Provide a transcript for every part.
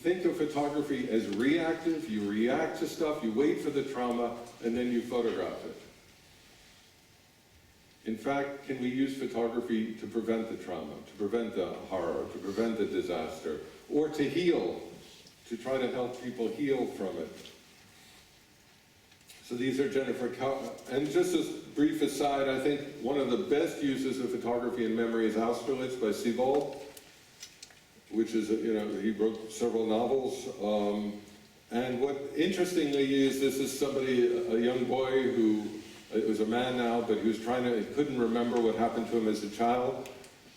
think of photography as reactive. You react to stuff, you wait for the trauma, and then you photograph it. In fact, can we use photography to prevent the trauma, to prevent the horror, to prevent the disaster, or to heal, to try to help people heal from it? So these are Jennifer and just as a brief aside, I think one of the best uses of photography in memory is Austerlitz by Sebald, which is, he wrote several novels. And what interestingly is, this is somebody, a young boy who, it was a man now, but he couldn't remember what happened to him as a child.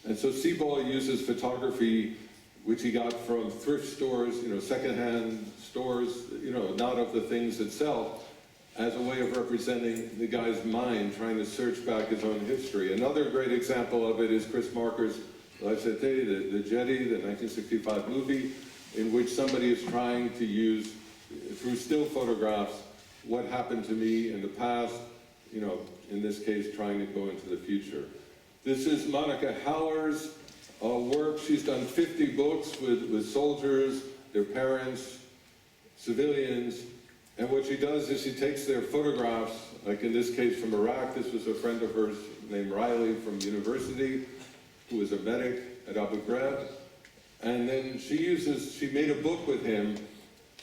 And so Sebald uses photography, which he got from thrift stores, secondhand stores, not of the things itself, as a way of representing the guy's mind, trying to search back his own history. Another great example of it is Chris Marker's La Jetée, the Jetty, the 1965 movie, in which somebody is trying to use, through still photographs, what happened to me in the past, in this case, trying to go into the future. This is Monica Haller's work. She's done 50 books with soldiers, their parents, civilians, and what she does is she takes their photographs, like in this case from Iraq. This was a friend of hers named Riley from university, who was a medic at Abu Ghraib. And then she made a book with him.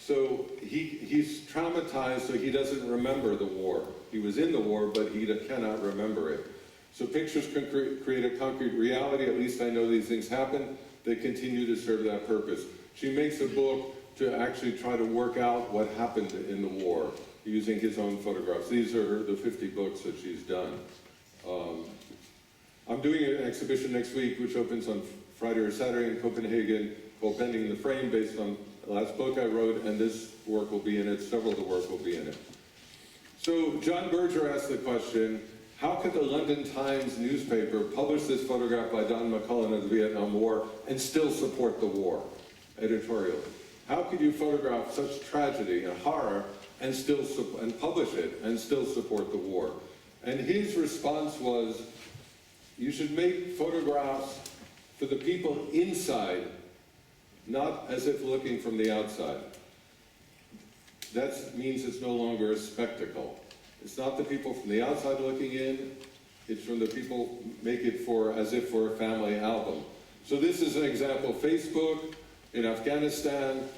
So he's traumatized, so he doesn't remember the war. He was in the war, but he cannot remember it. So pictures can create a concrete reality. At least I know these things happen. They continue to serve that purpose. She makes a book to actually try to work out what happened in the war using his own photographs. These are the 50 books that she's done. I'm doing an exhibition next week, which opens on Friday or Saturday in Copenhagen, called Bending the Frame, based on the last book I wrote, and this work will be in it. Several of the work will be in it. So John Berger asked the question, how could the London Times newspaper publish this photograph by Don McCullough of the Vietnam War and still support the war editorially? How could you photograph such tragedy and horror and publish it and still support the war? And his response was, you should make photographs for the people inside, not as if looking from the outside. That means it's no longer a spectacle. It's not the people from the outside looking in, it's from the people, make it as if for a family album. So this is an example. Facebook, in Afghanistan,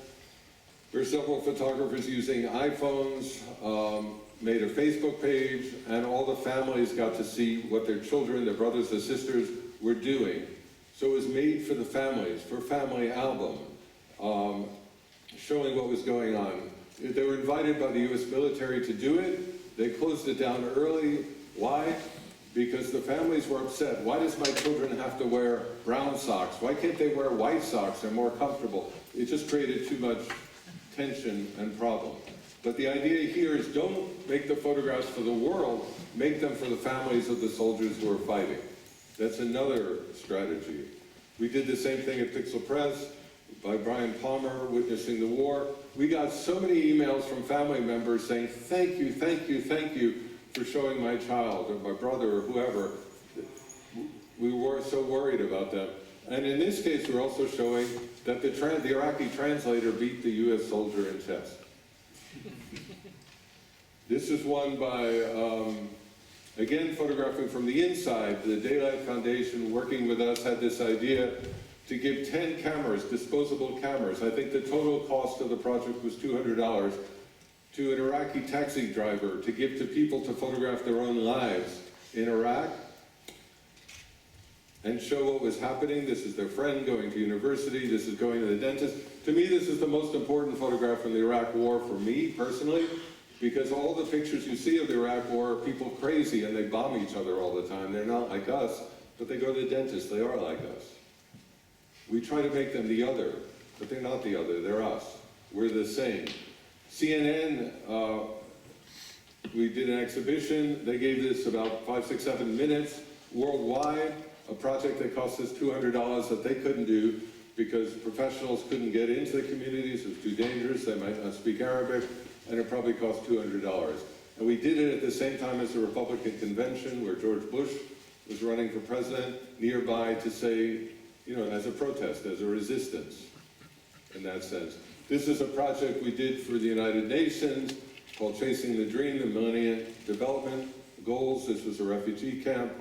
there are several photographers using iPhones, made a Facebook page, and all the families got to see what their children, their brothers and sisters were doing. So it was made for the families, for a family album, showing what was going on. They were invited by the US military to do it. They closed it down early. Why? Because the families were upset. Why does my children have to wear brown socks? Why can't they wear white socks? They're more comfortable. It just created too much tension and problem. But the idea here is don't make the photographs for the world, make them for the families of the soldiers who are fighting. That's another strategy. We did the same thing at Pixel Press by Brian Palmer, Witnessing the War. We got so many emails from family members saying, thank you, thank you, thank you for showing my child or my brother or whoever. We were so worried about them. And in this case, we're also showing that the Iraqi translator beat the US soldier in chess. This is one by, again, photographing from the inside. The Daylight Foundation, working with us, had this idea to give 10 cameras, disposable cameras. I think the total cost of the project was $200 to an Iraqi taxi driver to give to people to photograph their own lives in Iraq and show what was happening. This is their friend going to university. This is going to the dentist. To me, this is the most important photograph from the Iraq War for me, personally, because all the pictures you see of the Iraq War are people crazy and they bomb each other all the time. They're not like us, but they go to the dentist. They are like us. We try to make them the other, but they're not the other. They're us. We're the same. CNN, we did an exhibition. They gave this about 5, 6, 7 minutes worldwide, a project that cost us $200 that they couldn't do because professionals couldn't get into the communities. It was too dangerous. They might not speak Arabic, and it probably cost $200. And we did it at the same time as the Republican convention where George Bush was running for president nearby to say, you know, as a protest, as a resistance in that sense. This is a project we did for the United Nations called Chasing the Dream, the Millennium Development Goals. This was a refugee camp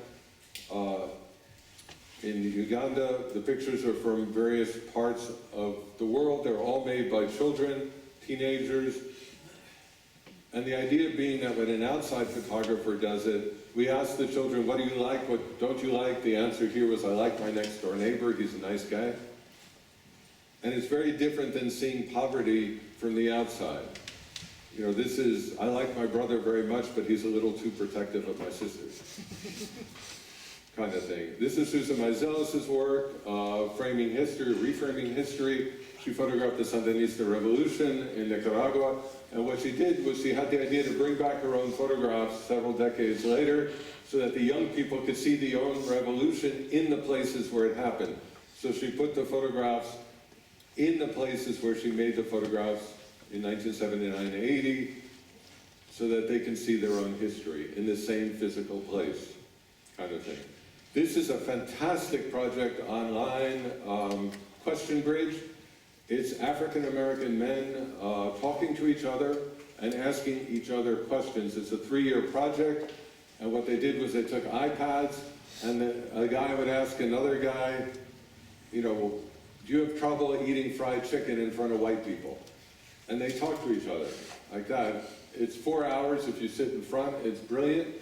in Uganda. The pictures are from various parts of the world. They're all made by children, teenagers. And the idea being that when an outside photographer does it, we ask the children, what do you like, what don't you like? The answer here was, I like my next door neighbor, he's a nice guy. And it's very different than seeing poverty from the outside. You know, this is, I like my brother very much, but he's a little too protective of my sisters. Kind of thing. This is Susan Meiseles' work, framing history, reframing history. She photographed the Sandinista Revolution in Nicaragua, and what she did was she had the idea to bring back her own photographs several decades later so that the young people could see the own revolution in the places where it happened. So she put the photographs in the places where she made the photographs in 1979 and 80 so that they can see their own history in the same physical place, kind of thing. This is a fantastic project online, Question Bridge. It's African-American men talking to each other and asking each other questions. It's a 3-year project, and what they did was they took iPads, and a guy would ask another guy, you know, do you have trouble eating fried chicken in front of white people? And they talk to each other like that. It's 4 hours if you sit in front. It's brilliant.